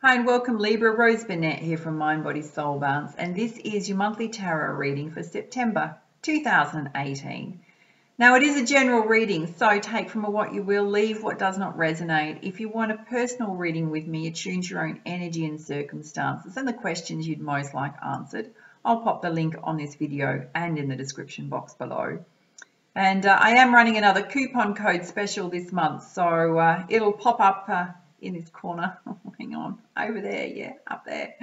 Hi and welcome Libra, Rose Burnett here from Mind, Body, Soul Balance, and this is your monthly tarot reading for September 2018. Now it is a general reading, so take from it what you will, leave what does not resonate. If you want a personal reading with me, attune to your own energy and circumstances and the questions you'd most like answered, I'll pop the link on this video and in the description box below. And I am running another coupon code special this month, so it'll pop up in this corner, hang on, over there, yeah, up there,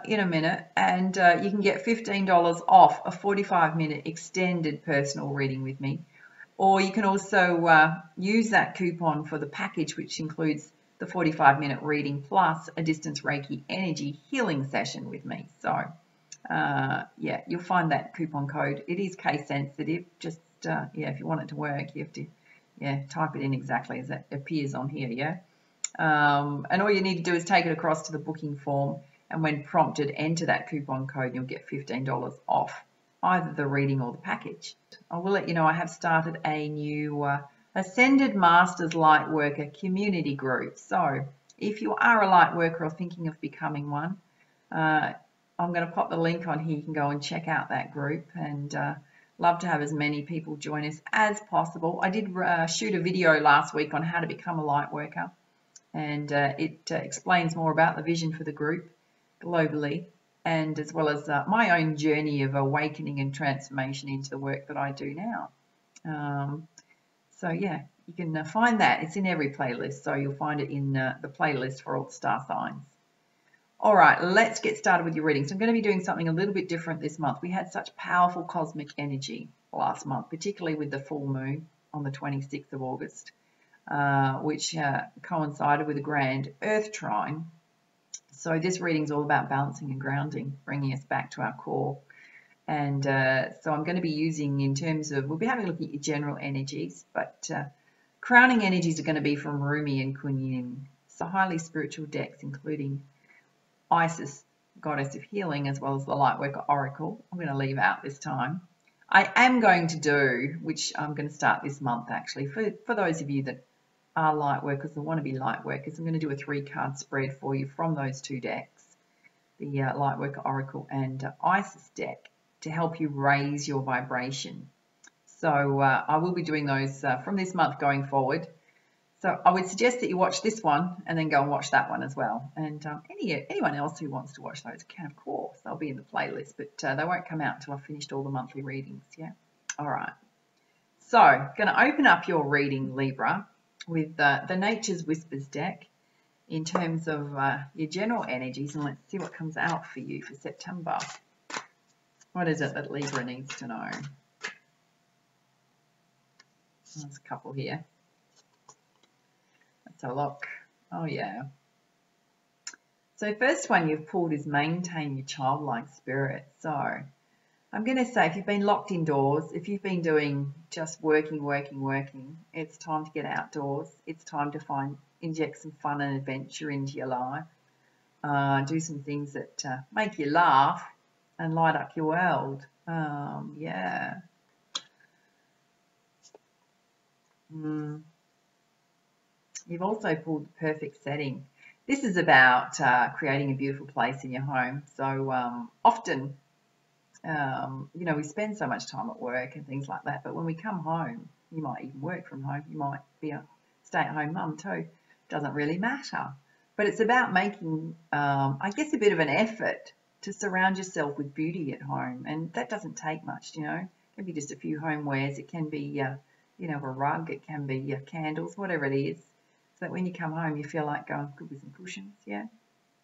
in a minute, and you can get $15 off a 45-minute extended personal reading with me, or you can also use that coupon for the package, which includes the 45-minute reading plus a distance Reiki energy healing session with me. So yeah, you'll find that coupon code. It is case sensitive, just yeah, if you want it to work, you have to type it in exactly as it appears on here, yeah. And all you need to do is take it across to the booking form, and when prompted, enter that coupon code and you'll get $15 off either the reading or the package. I will let you know I have started a new Ascended Masters Lightworker community group. So if you are a Lightworker or thinking of becoming one, I'm going to pop the link on here. You can go and check out that group, and love to have as many people join us as possible. I did shoot a video last week on how to become a Lightworker. And it explains more about the vision for the group globally, and as well as my own journey of awakening and transformation into the work that I do now. So yeah, you can find that. It's in every playlist, so you'll find it in the playlist for all the star signs. All right, let's get started with your reading. So I'm going to be doing something a little bit different this month. We had such powerful cosmic energy last month, particularly with the full moon on the 26th of August. Which coincided with a grand earth trine. So this reading is all about balancing and grounding, bringing us back to our core. And so I'm going to be using, in terms of, we'll be having a look at your general energies, but crowning energies are going to be from Rumi and Kuan. So highly spiritual decks, including Isis, goddess of healing, as well as the Lightworker Oracle. I'm going to leave out this time. I am going to do, which I'm going to start this month actually, for those of you that are light workers or want to be light workers, I'm going to do a 3-card spread for you from those two decks, the Lightworker Oracle and Isis deck, to help you raise your vibration. So I will be doing those from this month going forward. So I would suggest that you watch this one and then go and watch that one as well. And anyone else who wants to watch those can, of course. They'll be in the playlist, but they won't come out until I've finished all the monthly readings, yeah? All right. So going to open up your reading, Libra, with the Nature's Whispers deck in terms of your general energies, and let's see what comes out for you for September. What is it that Libra needs to know? There's a couple here. Let's have a look. Oh yeah. So first one you've pulled is maintain your childlike spirit. So I'm going to say, if you've been locked indoors, if you've been doing just working, it's time to get outdoors. It's time to inject some fun and adventure into your life. Do some things that make you laugh and light up your world. Yeah. You've also pulled the perfect setting. This is about creating a beautiful place in your home. So often, you know, we spend so much time at work and things like that, but when we come home, you might even work from home, you might be a stay-at-home mum too, doesn't really matter. But it's about making, I guess, a bit of an effort to surround yourself with beauty at home, and that doesn't take much, you know. It can be just a few homewares, it can be, you know, a rug, it can be candles, whatever it is, so that when you come home, you feel like going, good with some cushions, yeah.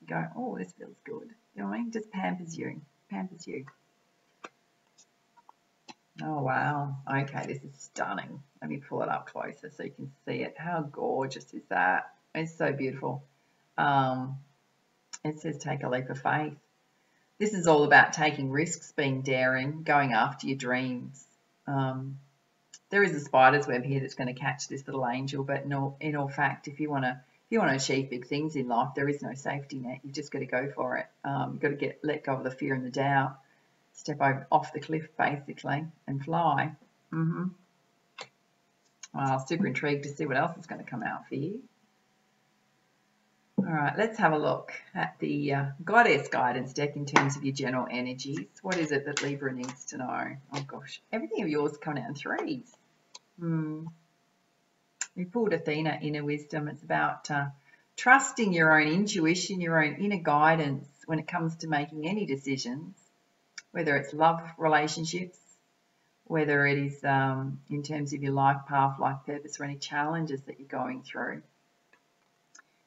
You go, oh, this feels good, you know what I mean? Just pampers you. Oh, wow. Okay, this is stunning. Let me pull it up closer so you can see it. How gorgeous is that? It's so beautiful. It says take a leap of faith. This is all about taking risks, being daring, going after your dreams. There is a spider's web here that's going to catch this little angel, but in all fact, if you want to achieve big things in life, there is no safety net. You've just got to go for it. You've got to let go of the fear and the doubt. Step off the cliff, basically, and fly. Well, super intrigued to see what else is going to come out for you. All right, let's have a look at the Goddess Guidance deck in terms of your general energies. What is it that Libra needs to know? Oh gosh, everything of yours is coming out in threes. We pulled Athena, Inner Wisdom. It's about trusting your own intuition, your own inner guidance when it comes to making any decisions, whether it's love relationships, whether it is in terms of your life path, life purpose, or any challenges that you're going through.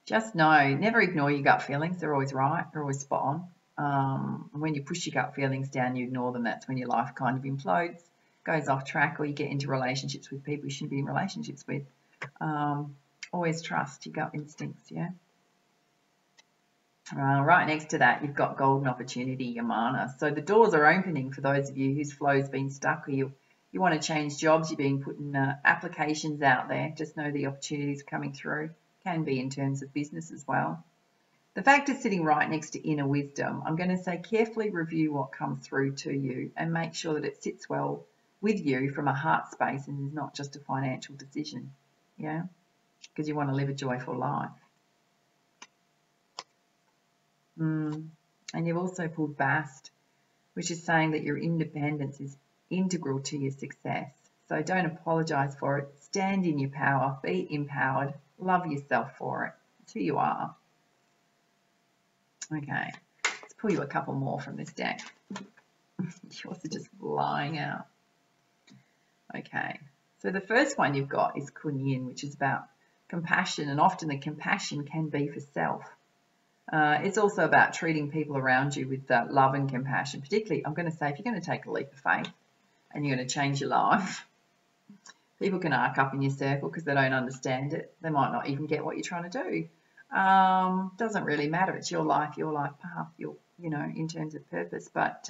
Just know, never ignore your gut feelings. They're always right. They're always spot on. When you push your gut feelings down, you ignore them. That's when your life kind of implodes, goes off track, or you get into relationships with people you shouldn't be in relationships with. Always trust your gut instincts, yeah? Right next to that, you've got golden opportunity, your mana. So the doors are opening for those of you whose flow's been stuck, or you want to change jobs, you're being putting applications out there. Just know the opportunities coming through. Can be in terms of business as well. The fact is sitting right next to inner wisdom. I'm going to say carefully review what comes through to you and make sure that it sits well with you from a heart space and is not just a financial decision, yeah? Because you want to live a joyful life. And you've also pulled Bast, which is saying that your independence is integral to your success. So don't apologize for it. Stand in your power. Be empowered. Love yourself for it. It's who you are. Okay, let's pull you a couple more from this deck. Yours are just flying out. Okay, so the first one you've got is Kuan, which is about compassion, and often the compassion can be for self. It's also about treating people around you with love and compassion. Particularly, I'm going to say, if you're going to take a leap of faith and you're going to change your life, people can arc up in your circle because they don't understand it. They might not even get what you're trying to do. Doesn't really matter. It's your life path, in terms of purpose. But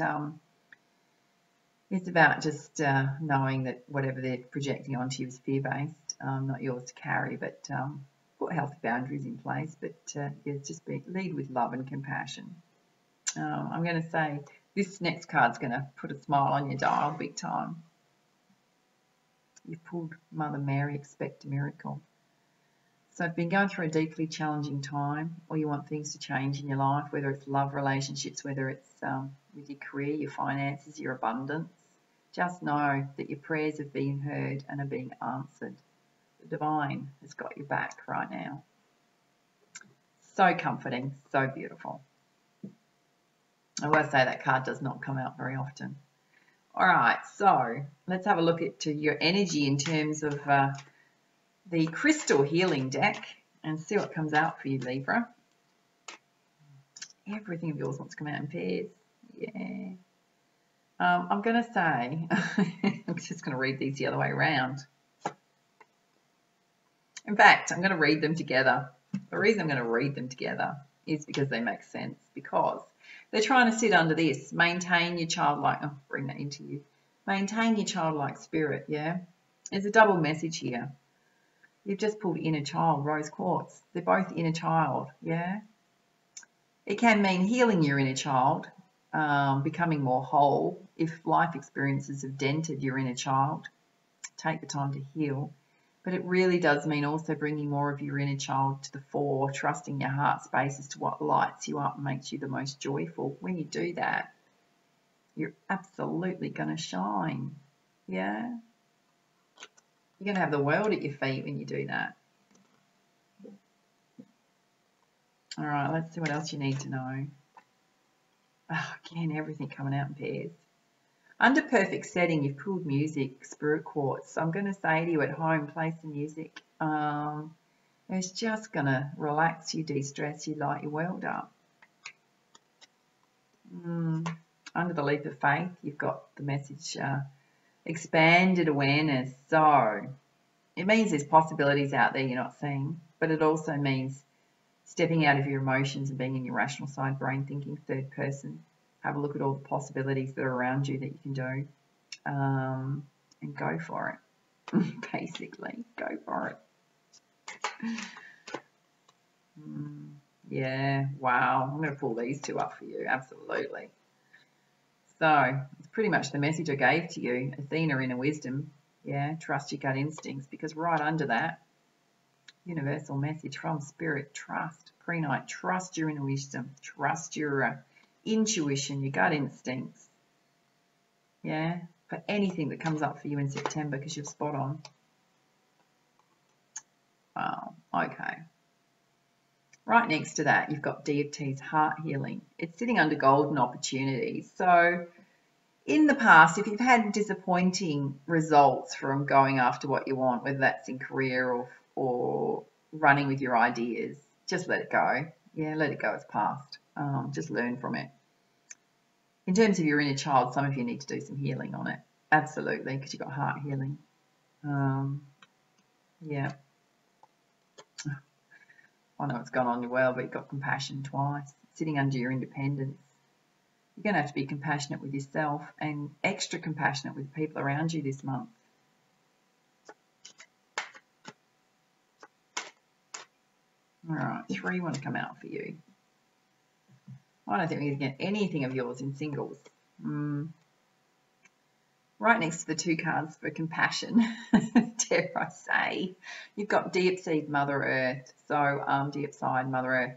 it's about just knowing that whatever they're projecting onto you is fear-based, not yours to carry. But put healthy boundaries in place. But lead with love and compassion. I'm going to say this next card's going to put a smile on your dial big time. You've pulled Mother Mary, expect a miracle. So I've been going through a deeply challenging time, or you want things to change in your life, whether it's love relationships, whether it's with your career, your finances, your abundance. Just know that your prayers have been heard and are being answered. The divine has got your back right now. So comforting, so beautiful. I will say that card does not come out very often. All right, so let's have a look at your energy in terms of the crystal healing deck and see what comes out for you, Libra. Everything of yours wants to come out in pairs. Yeah. I'm going to say, I'm just going to read these the other way around. In fact, I'm going to read them together. The reason I'm going to read them together is because they make sense, because they're trying to sit under this. Maintain your childlike, bring that into you. Maintain your childlike spirit, yeah? There's a double message here. You've just pulled inner child, rose quartz. They're both inner child, yeah? It can mean healing your inner child, becoming more whole. If life experiences have dented your inner child, take the time to heal. But it really does mean also bringing more of your inner child to the fore, trusting your heart space as to what lights you up and makes you the most joyful. When you do that, you're absolutely going to shine. Yeah? You're going to have the world at your feet when you do that. All right, let's see what else you need to know. Oh, again, everything coming out in pairs. Under perfect setting, you've pulled music, spirit quartz. So I'm going to say to you at home, play some music. It's just going to relax you, de-stress you, light your world up. Under the leap of faith, you've got the message, expanded awareness. So it means there's possibilities out there you're not seeing, but it also means stepping out of your emotions and being in your rational side, brain thinking, third person. Have a look at all the possibilities that are around you that you can do, and go for it. Basically, go for it. Yeah, wow. I'm going to pull these two up for you, absolutely. So it's pretty much the message I gave to you, Athena, inner wisdom. Yeah, trust your gut instincts, because right under that, universal message from spirit, trust, Pre-night, trust your inner wisdom, trust your intuition, your gut instincts. Yeah, for anything that comes up for you in September, because you're spot on. Wow, okay. Right next to that, you've got Deity's heart healing. It's sitting under golden opportunities. So in the past, if you've had disappointing results from going after what you want, whether that's in career or running with your ideas, just let it go. Yeah, let it go. It's past. Just learn from it. In terms of your inner child, some of you need to do some healing on it. Absolutely, because you've got heart healing. Yeah. I know it's gone on you well, but you've got compassion twice. Sitting under your independence. You're going to have to be compassionate with yourself and extra compassionate with people around you this month. All right, 3 want to come out for you. I don't think we're going to get anything of yours in singles. Right next to the 2 cards for compassion, dare I say, you've got Deep Seed Mother Earth. So Deep Side Mother Earth.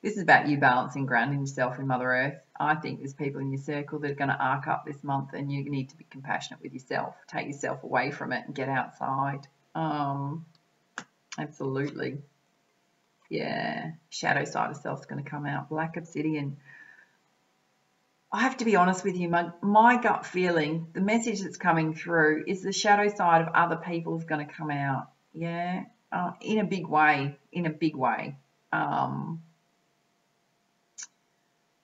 This is about you balancing, grounding yourself in Mother Earth. I think there's people in your circle that are going to arc up this month, and you need to be compassionate with yourself. Take yourself away from it and get outside. Absolutely. Yeah. Shadow side of self is going to come out. Black Obsidian. I have to be honest with you, my gut feeling, the message that's coming through is the shadow side of other people is going to come out. Yeah. In a big way. In a big way.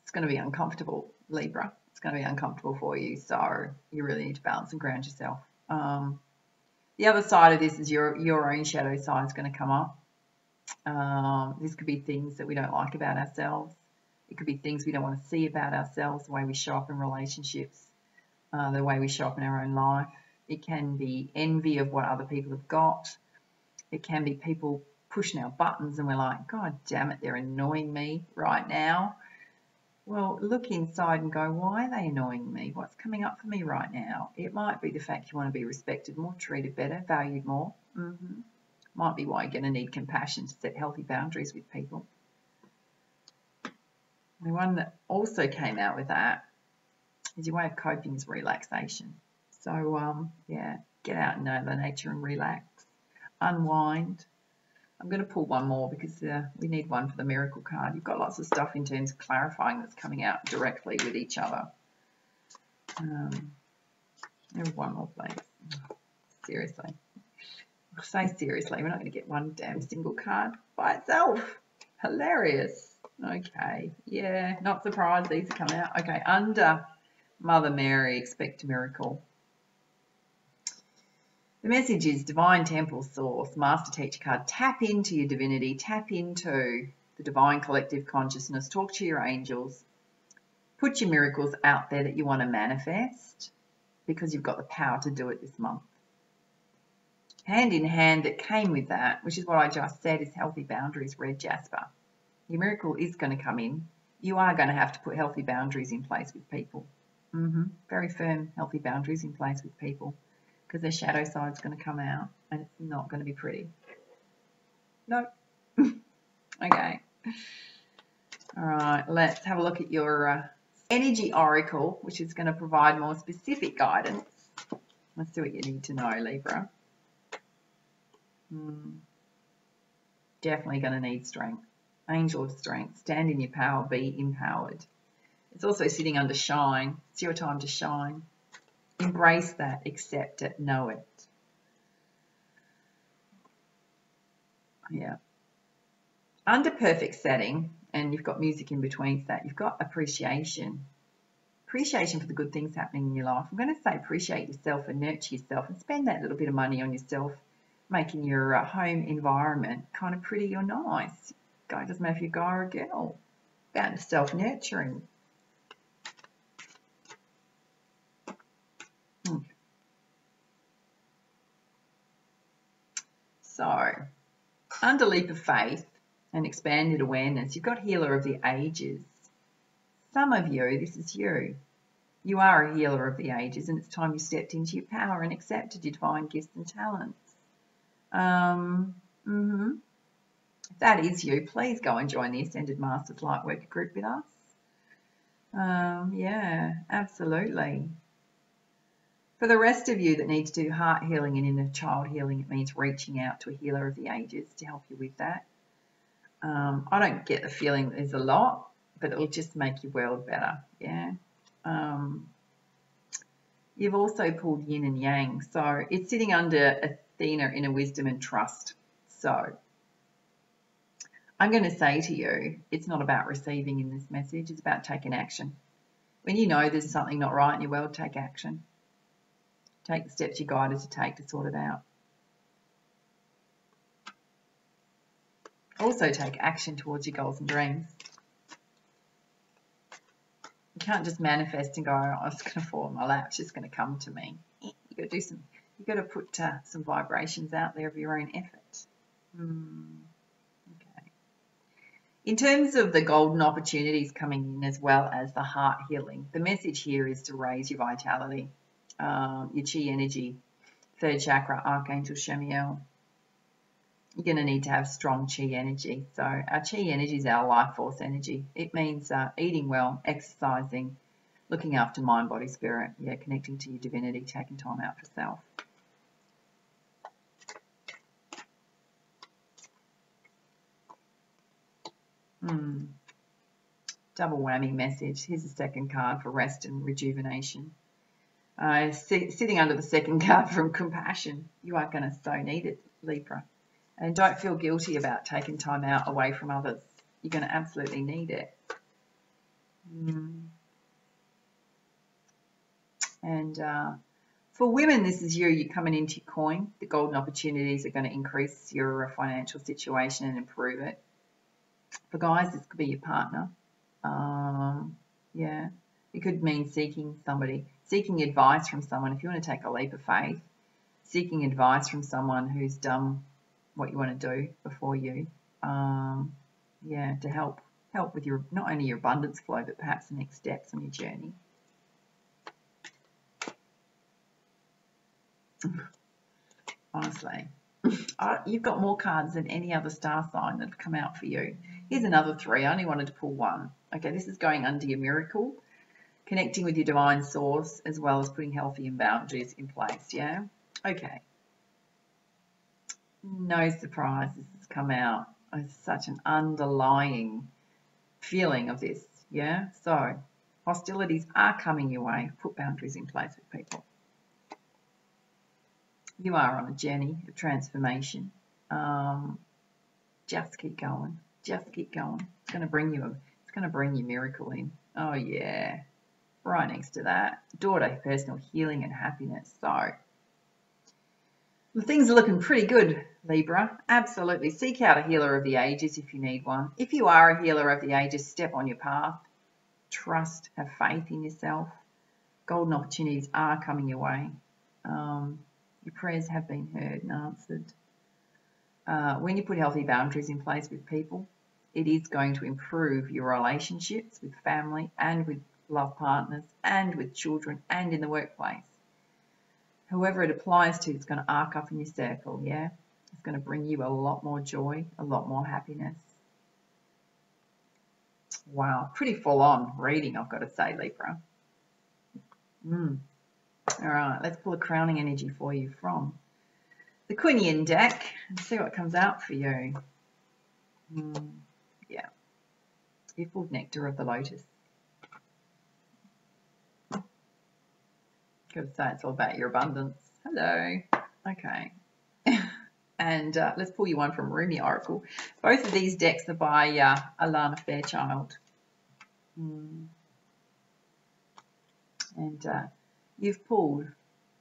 It's going to be uncomfortable, Libra. It's going to be uncomfortable for you, so you really need to balance and ground yourself. The other side of this is your own shadow side is going to come up. This could be things that we don't like about ourselves. It could be things we don't want to see about ourselves, the way we show up in relationships, the way we show up in our own life. It can be envy of what other people have got. It can be people pushing our buttons and we're like, God damn it, they're annoying me right now. Well, look inside and go, why are they annoying me? What's coming up for me right now? It might be the fact you want to be respected more, treated better, valued more. Might be why you're going to need compassion to set healthy boundaries with people. The one that also came out with that is your way of coping is relaxation. So, yeah, get out in nature and relax, unwind. I'm going to pull one more because we need one for the miracle card. You've got lots of stuff in terms of clarifying that's coming out directly with each other. One more, please. Seriously. I'll say seriously, we're not going to get one damn single card by itself. Hilarious. Okay, yeah, not surprised these are coming out. Okay, under Mother Mary, expect a miracle. The message is Divine Temple Source, Master Teacher card. Tap into your divinity, tap into the divine collective consciousness, talk to your angels, put your miracles out there that you want to manifest because you've got the power to do it this month. Hand in hand that came with that, which is what I just said, is healthy boundaries, red jasper. Your miracle is going to come in. You are going to have to put healthy boundaries in place with people. Very firm, healthy boundaries in place with people because their shadow side is going to come out and it's not going to be pretty. Nope. Okay. All right, let's have a look at your energy oracle, which is going to provide more specific guidance. Let's see what you need to know, Libra. Definitely going to need strength. Angel of strength. Stand in your power. Be empowered. It's also sitting under shine. It's your time to shine. Embrace that. Accept it. Know it. Yeah. Under perfect setting, and you've got music in between that, you've got appreciation. Appreciation for the good things happening in your life. I'm going to say appreciate yourself and nurture yourself and spend that little bit of money on yourself, making your home environment kind of pretty or nice. Guy, doesn't matter if you're a guy or a girl. About self-nurturing. So, under leap of faith and expanded awareness, you've got healer of the ages. Some of you, this is you. You are a healer of the ages, and it's time you stepped into your power and accepted your divine gifts and talents. If that is you, please go and join the Ascended Masters Lightworker group with us. Yeah, absolutely. For the rest of you that need to do heart healing and inner child healing, it means reaching out to a healer of the ages to help you with that. I don't get the feeling there's a lot, but it'll just make your world better, yeah. You've also pulled yin and yang, so it's sitting under Athena, inner wisdom and trust. So I'm going to say to you, it's not about receiving in this message, it's about taking action. When you know there's something not right in your world, take action. Take the steps you're guided to take to sort it out. Also take action towards your goals and dreams. You can't just manifest and go, oh, it's going to fall in my lap, it's just going to come to me. You got to do some. You got to put some vibrations out there of your own effort. Okay. In terms of the golden opportunities coming in, as well as the heart healing, the message here is to raise your vitality, your chi energy, third chakra, Archangel Shamiel. You're going to need to have strong chi energy. So our chi energy is our life force energy. It means eating well, exercising, looking after mind, body, spirit. Yeah, connecting to your divinity, taking time out for self. Double whammy message. Here's the second card for rest and rejuvenation. Sitting under the second card from compassion. You are going to so need it, Libra. And don't feel guilty about taking time out away from others. You're going to absolutely need it. And for women, this is you. You're coming into your coin. The golden opportunities are going to increase your financial situation and improve it. For guys, this could be your partner. Yeah, it could mean seeking advice from someone. If you want to take a leap of faith, seeking advice from someone who's done what you want to do before you, yeah, to help with your, not only your abundance flow, but perhaps the next steps on your journey. Honestly, you've got more cards than any other star sign that have come out for you. Here's another 3. I only wanted to pull 1. Okay, this is going under your miracle, connecting with your divine source, as well as putting healthy and boundaries in place, yeah? Okay. No surprise this has come out. It's such an underlying feeling of this, yeah? So hostilities are coming your way. Put boundaries in place with people. You are on a journey of transformation. Just keep going. Just keep going. It's going to bring you miracle in. Oh yeah. Right next to that, door to personal healing and happiness. So things are looking pretty good, Libra. Absolutely. Seek out a healer of the ages if you need one. If you are a healer of the ages, step on your path. Trust, have faith in yourself. Golden opportunities are coming your way. Your prayers have been heard and answered. When you put healthy boundaries in place with people, it is going to improve your relationships with family and with love partners and with children and in the workplace. Whoever it applies to, it's going to arc up in your circle, yeah? It's going to bring you a lot more joy, a lot more happiness. Wow, pretty full-on reading, I've got to say, Libra. All right, let's pull a crowning energy for you from the Kuan deck and see what comes out for you. Yeah, you pulled Nectar of the Lotus. Got to say, it's all about your abundance. Hello. Okay. And let's pull you one from Rumi Oracle. Both of these decks are by Alana Fairchild. And you've pulled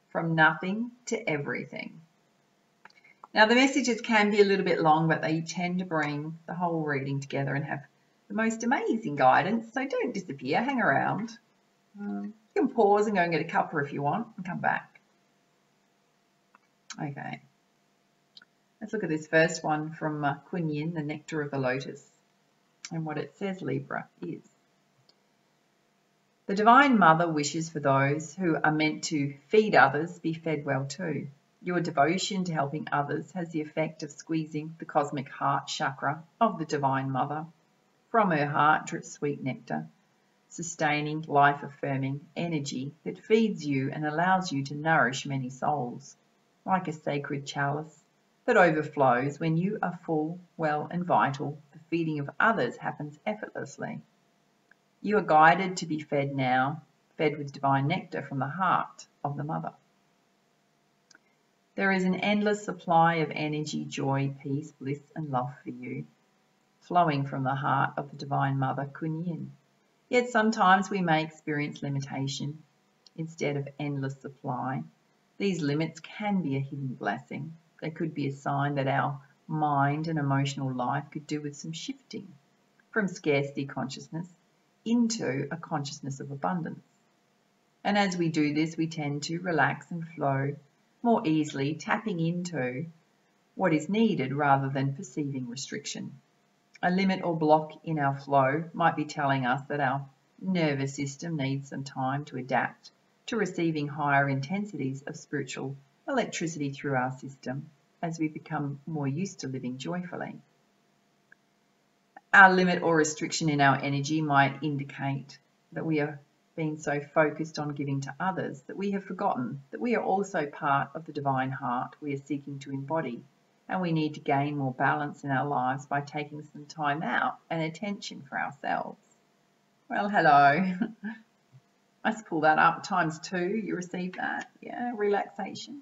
from nothing to everything. Now, the messages can be a little bit long, but they tend to bring the whole reading together and have the most amazing guidance. So don't disappear. Hang around. You can pause and go and get a cuppa if you want and come back. Okay. Let's look at this first one from Kuan, the Nectar of the Lotus. And what it says, Libra, is: the Divine Mother wishes for those who are meant to feed others be fed well too. Your devotion to helping others has the effect of squeezing the cosmic heart chakra of the Divine Mother. From her heart drips sweet nectar, sustaining, life-affirming energy that feeds you and allows you to nourish many souls, like a sacred chalice that overflows when you are full, well and vital. The feeding of others happens effortlessly. You are guided to be fed now, fed with divine nectar from the heart of the Mother. There is an endless supply of energy, joy, peace, bliss and love for you, flowing from the heart of the Divine Mother, Kuan. Yet sometimes we may experience limitation instead of endless supply. These limits can be a hidden blessing. They could be a sign that our mind and emotional life could do with some shifting from scarcity consciousness into a consciousness of abundance. And as we do this, we tend to relax and flow more easily, tapping into what is needed rather than perceiving restriction. A limit or block in our flow might be telling us that our nervous system needs some time to adapt to receiving higher intensities of spiritual electricity through our system as we become more used to living joyfully. Our limit or restriction in our energy might indicate that we are being so focused on giving to others that we have forgotten that we are also part of the divine heart we are seeking to embody, and we need to gain more balance in our lives by taking some time out and attention for ourselves. Well, hello. Let's pull that up ×2. You received that? Yeah, relaxation.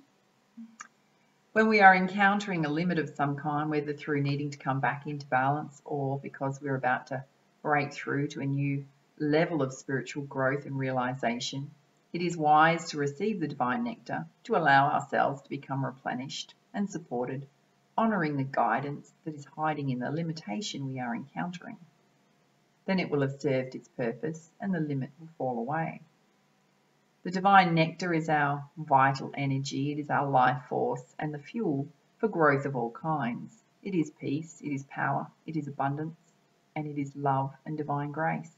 When we are encountering a limit of some kind, whether through needing to come back into balance or because we're about to break through to a new level of spiritual growth and realization, it is wise to receive the divine nectar to allow ourselves to become replenished and supported, honoring the guidance that is hiding in the limitation we are encountering. Then it will have served its purpose and the limit will fall away. The divine nectar is our vital energy, it is our life force and the fuel for growth of all kinds. It is peace, it is power, it is abundance, and it is love and divine grace.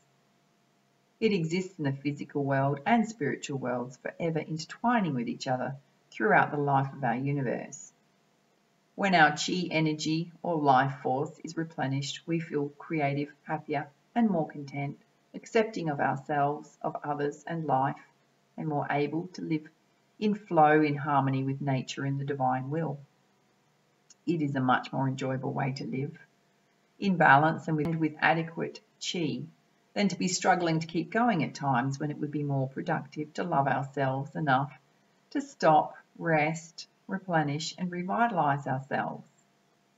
It exists in the physical world and spiritual worlds, forever intertwining with each other throughout the life of our universe. When our chi energy or life force is replenished, we feel creative, happier, and more content, accepting of ourselves, of others, and life, and more able to live in flow, in harmony with nature and the divine will. It is a much more enjoyable way to live, in balance and with adequate chi, than to be struggling to keep going at times when it would be more productive to love ourselves enough to stop, rest, replenish, and revitalize ourselves.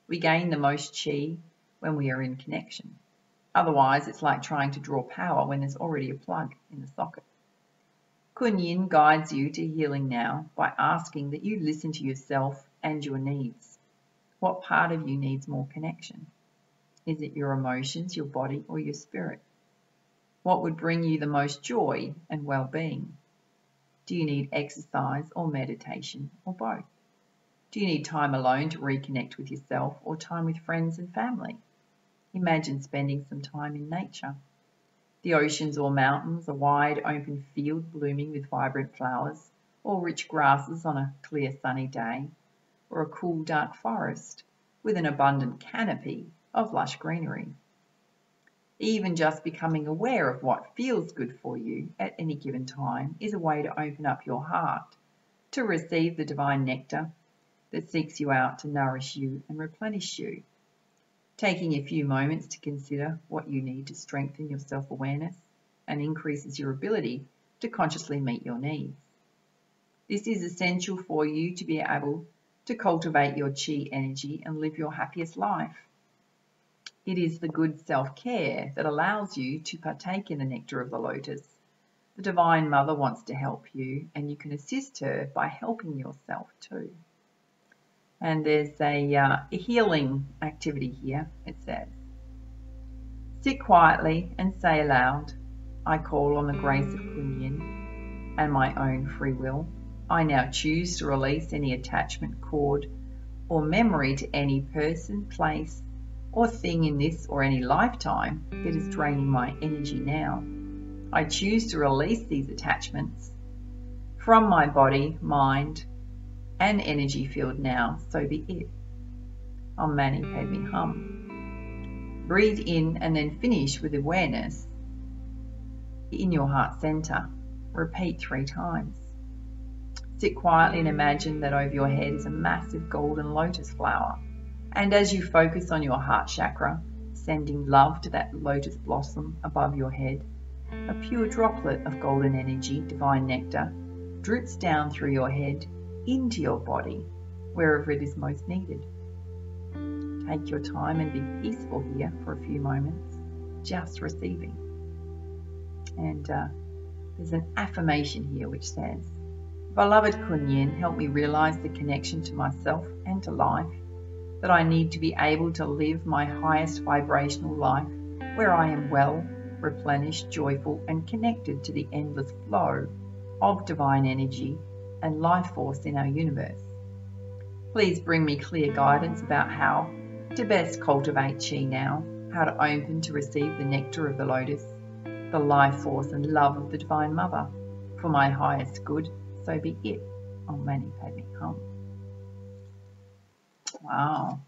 We gain the most chi when we are in connection. Otherwise, it's like trying to draw power when there's already a plug in the socket. Kuan guides you to healing now by asking that you listen to yourself and your needs. What part of you needs more connection? Is it your emotions, your body, or your spirit? What would bring you the most joy and well-being? Do you need exercise or meditation or both? Do you need time alone to reconnect with yourself or time with friends and family? Imagine spending some time in nature. The oceans or mountains, a wide open field blooming with vibrant flowers, or rich grasses on a clear sunny day, or a cool dark forest with an abundant canopy of lush greenery. Even just becoming aware of what feels good for you at any given time is a way to open up your heart to receive the divine nectar that seeks you out to nourish you and replenish you. Taking a few moments to consider what you need to strengthen your self-awareness and increases your ability to consciously meet your needs. This is essential for you to be able to cultivate your chi energy and live your happiest life. It is the good self-care that allows you to partake in the nectar of the lotus. The Divine Mother wants to help you, and you can assist her by helping yourself too. And there's a healing activity here. It says, sit quietly and say aloud, I call on the grace of Kuan and my own free will. I now choose to release any attachment, cord, or memory to any person, place, or thing in this or any lifetime that is draining my energy now. I choose to release these attachments from my body, mind, and energy field now, so be it. Om Mani Padme Hum. Breathe in and then finish with awareness in your heart center. Repeat 3 times. Sit quietly and imagine that over your head is a massive golden lotus flower. And as you focus on your heart chakra, sending love to that lotus blossom above your head, a pure droplet of golden energy, divine nectar, drips down through your head into your body, wherever it is most needed. Take your time and be peaceful here for a few moments, just receiving. And there's an affirmation here which says, Beloved Kuan, help me realize the connection to myself and to life, that I need to be able to live my highest vibrational life, where I am well, replenished, joyful, and connected to the endless flow of divine energy and life force in our universe. Please bring me clear guidance about how to best cultivate Qi now, how to open to receive the nectar of the lotus, the life force and love of the Divine Mother, for my highest good, so be it. Om Mani Padme Hum. Wow.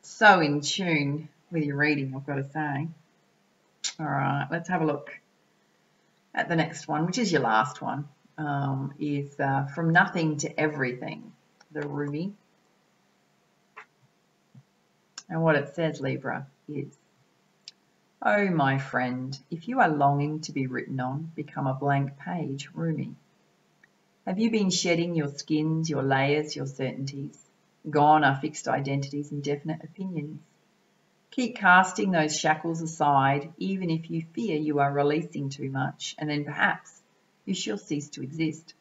So in tune with your reading, I've got to say. All right, let's have a look at the next one, which is your last one, is From Nothing to Everything, the Rumi. And what it says, Libra, is, Oh, my friend, if you are longing to be written on, become a blank page, Rumi. Have you been shedding your skins, your layers, your certainties? Gone are fixed identities and definite opinions. Keep casting those shackles aside, even if you fear you are releasing too much, and then perhaps you shall cease to exist.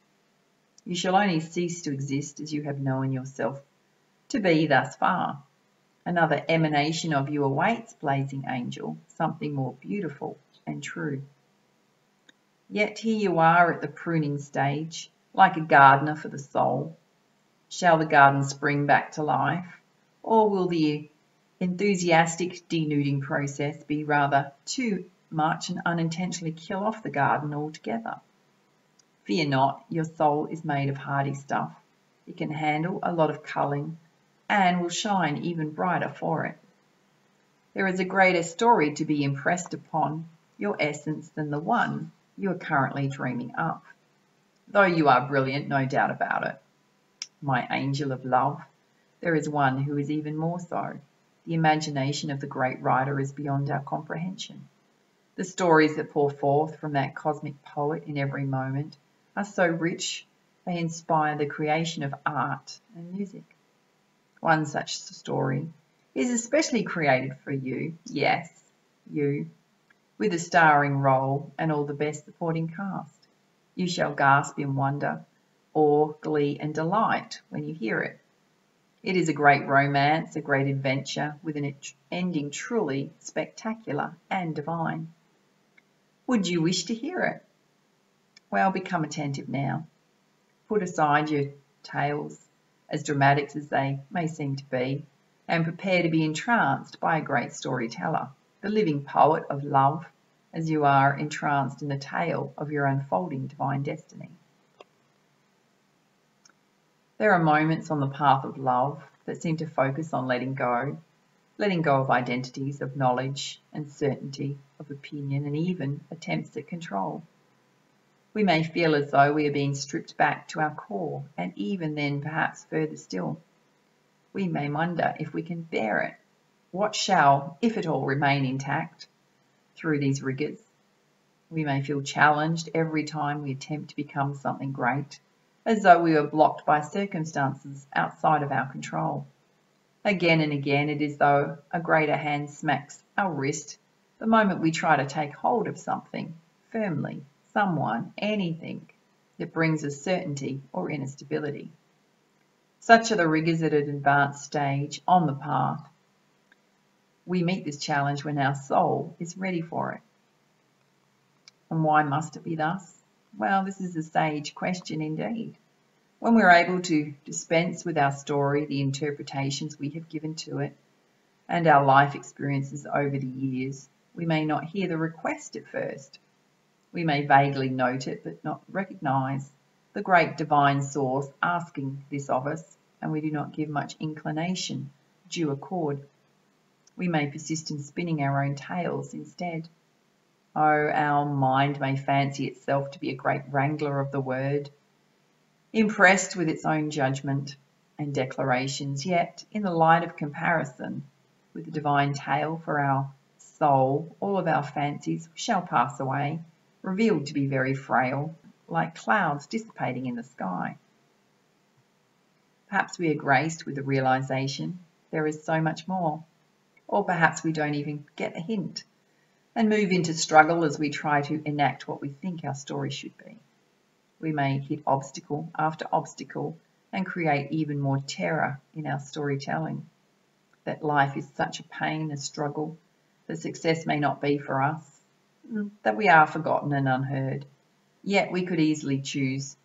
You shall only cease to exist as you have known yourself to be thus far. Another emanation of you awaits, blazing angel, something more beautiful and true. Yet here you are at the pruning stage, like a gardener for the soul. Shall the garden spring back to life, or will the enthusiastic denuding process be rather too much and unintentionally kill off the garden altogether? Fear not, your soul is made of hardy stuff. It can handle a lot of culling and will shine even brighter for it. There is a greater story to be impressed upon your essence than the one you are currently dreaming up. Though you are brilliant, no doubt about it. My angel of love, there is one who is even more so. The imagination of the great writer is beyond our comprehension. The stories that pour forth from that cosmic poet in every moment are so rich they inspire the creation of art and music. One such story is especially created for you, yes, you, with a starring role and all the best supporting cast. You shall gasp in wonder, awe, glee and delight when you hear it. It is a great romance, a great adventure, with an ending truly spectacular and divine. Would you wish to hear it? Well, become attentive now. Put aside your tales, as dramatic as they may seem to be, and prepare to be entranced by a great storyteller, the living poet of love, as you are entranced in the tale of your unfolding divine destiny. There are moments on the path of love that seem to focus on letting go of identities, of knowledge and certainty, of opinion, and even attempts at control. We may feel as though we are being stripped back to our core, and even then perhaps further still. We may wonder if we can bear it. What shall, if at all, remain intact through these rigours? We may feel challenged every time we attempt to become something great, as though we were blocked by circumstances outside of our control. Again and again, it is though a greater hand smacks our wrist the moment we try to take hold of something firmly, someone, anything that brings us certainty or inner stability. Such are the rigours at an advanced stage on the path. We meet this challenge when our soul is ready for it. And why must it be thus? Well, this is a sage question indeed. When we're able to dispense with our story, the interpretations we have given to it, and our life experiences over the years, we may not hear the request at first. We may vaguely note it, but not recognise the great divine source asking this of us, and we do not give much inclination due accord. We may persist in spinning our own tales instead. Oh, our mind may fancy itself to be a great wrangler of the word, impressed with its own judgment and declarations, yet in the light of comparison with the divine tale for our soul, all of our fancies shall pass away, revealed to be very frail, like clouds dissipating in the sky. Perhaps we are graced with the realization there is so much more, or perhaps we don't even get a hint and move into struggle as we try to enact what we think our story should be. We may hit obstacle after obstacle and create even more terror in our storytelling, that life is such a pain, a struggle, that success may not be for us, that we are forgotten and unheard. Yet we could easily choose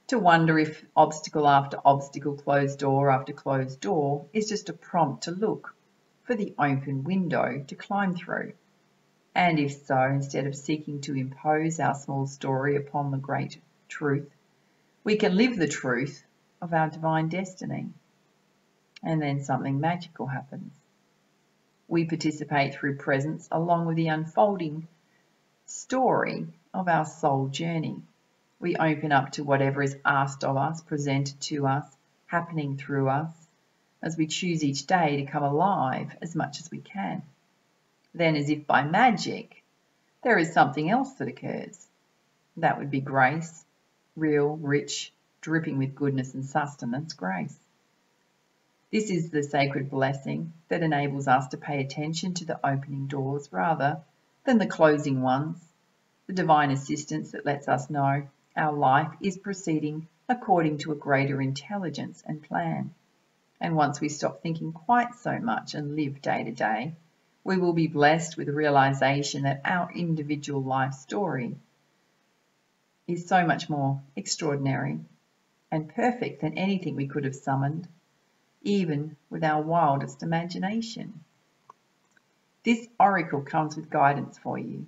to wonder if obstacle after obstacle, closed door after closed door, is just a prompt to look for the open window to climb through. And if so, instead of seeking to impose our small story upon the great truth, we can live the truth of our divine destiny. And then something magical happens. We participate through presence along with the unfolding story of our soul journey. We open up to whatever is asked of us, presented to us, happening through us, as we choose each day to come alive as much as we can. Then, as if by magic, there is something else that occurs. That would be grace, real, rich, dripping with goodness and sustenance grace. This is the sacred blessing that enables us to pay attention to the opening doors rather than the closing ones, the divine assistance that lets us know our life is proceeding according to a greater intelligence and plan. And once we stop thinking quite so much and live day to day, we will be blessed with the realization that our individual life story is so much more extraordinary and perfect than anything we could have summoned, even with our wildest imagination. This oracle comes with guidance for you.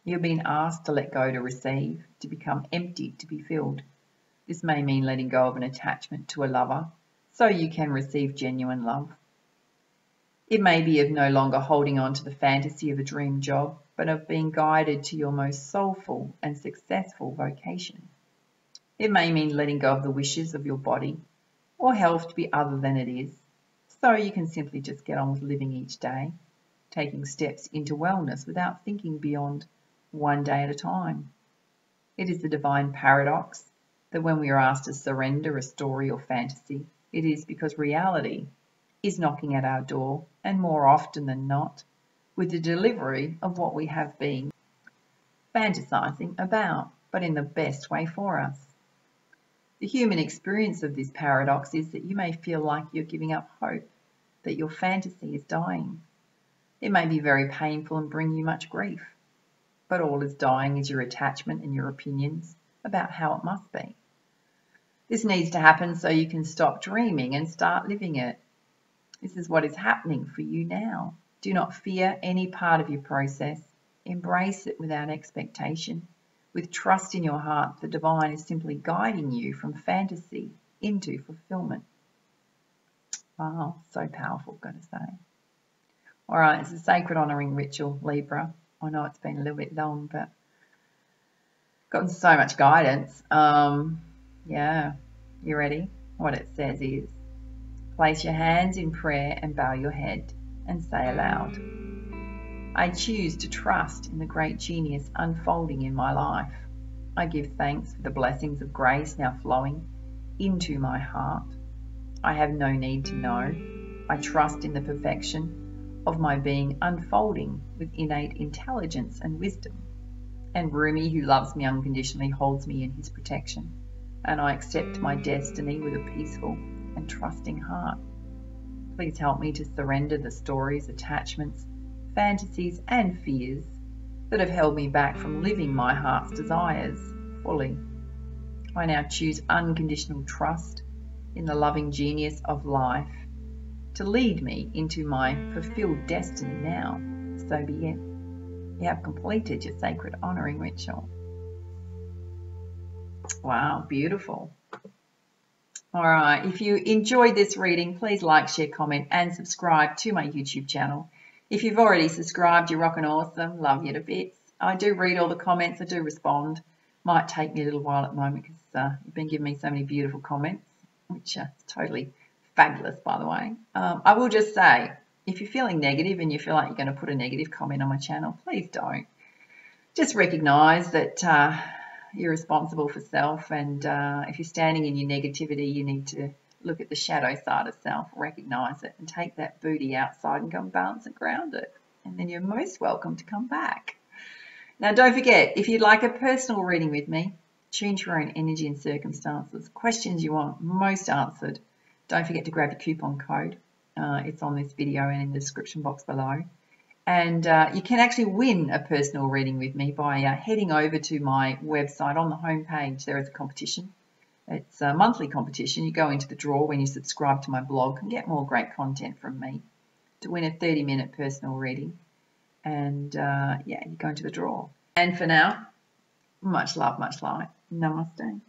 You've been asked to let go to receive, to become empty to be filled. This may mean letting go of an attachment to a lover so you can receive genuine love. It may be of no longer holding on to the fantasy of a dream job, but of being guided to your most soulful and successful vocation. It may mean letting go of the wishes of your body or health to be other than it is, so you can simply just get on with living each day, taking steps into wellness without thinking beyond one day at a time. It is the divine paradox that when we are asked to surrender a story or fantasy, it is because reality is knocking at our door, and more often than not, with the delivery of what we have been fantasizing about, but in the best way for us. The human experience of this paradox is that you may feel like you're giving up hope, that your fantasy is dying. It may be very painful and bring you much grief, but all is dying is your attachment and your opinions about how it must be. This needs to happen so you can stop dreaming and start living it. This is what is happening for you now. Do not fear any part of your process. Embrace it without expectation. With trust in your heart, the divine is simply guiding you from fantasy into fulfillment. Wow, so powerful, got to say. All right, it's a sacred honouring ritual, Libra. I know it's been a little bit long, but gotten so much guidance. Yeah, you ready? What it says is, place your hands in prayer and bow your head and say aloud, I choose to trust in the great genius unfolding in my life. I give thanks for the blessings of grace now flowing into my heart. I have no need to know. I trust in the perfection of my being unfolding with innate intelligence and wisdom. And Rumi, who loves me unconditionally, holds me in his protection. And I accept my destiny with a peaceful and trusting heart. Please help me to surrender the stories, attachments, fantasies and fears that have held me back from living my heart's desires fully. I now choose unconditional trust in the loving genius of life to lead me into my fulfilled destiny now. So be it. You have completed your sacred honouring ritual. Wow, beautiful. All right, if you enjoyed this reading, please like, share, comment, and subscribe to my YouTube channel. If you've already subscribed, you're rocking awesome. Love you to bits. I do read all the comments. I do respond. Might take me a little while at the moment because you've been giving me so many beautiful comments, which are totally fabulous, by the way. I will just say, if you're feeling negative and you feel like you're going to put a negative comment on my channel, please don't. Just recognise that you're responsible for self, and if you're standing in your negativity, you need to look at the shadow side of self, recognise it, and take that booty outside and go and balance and ground it. And then you're most welcome to come back. Now, don't forget, if you'd like a personal reading with me, tune to your own energy and circumstances, questions you want most answered, don't forget to grab your coupon code. It's on this video and in the description box below. And you can actually win a personal reading with me by heading over to my website. On the homepage, there is a competition. It's a monthly competition. You go into the draw when you subscribe to my blog and get more great content from me to win a 30-minute personal reading. And yeah, you go into the draw. And for now, much love, much light. Namaste.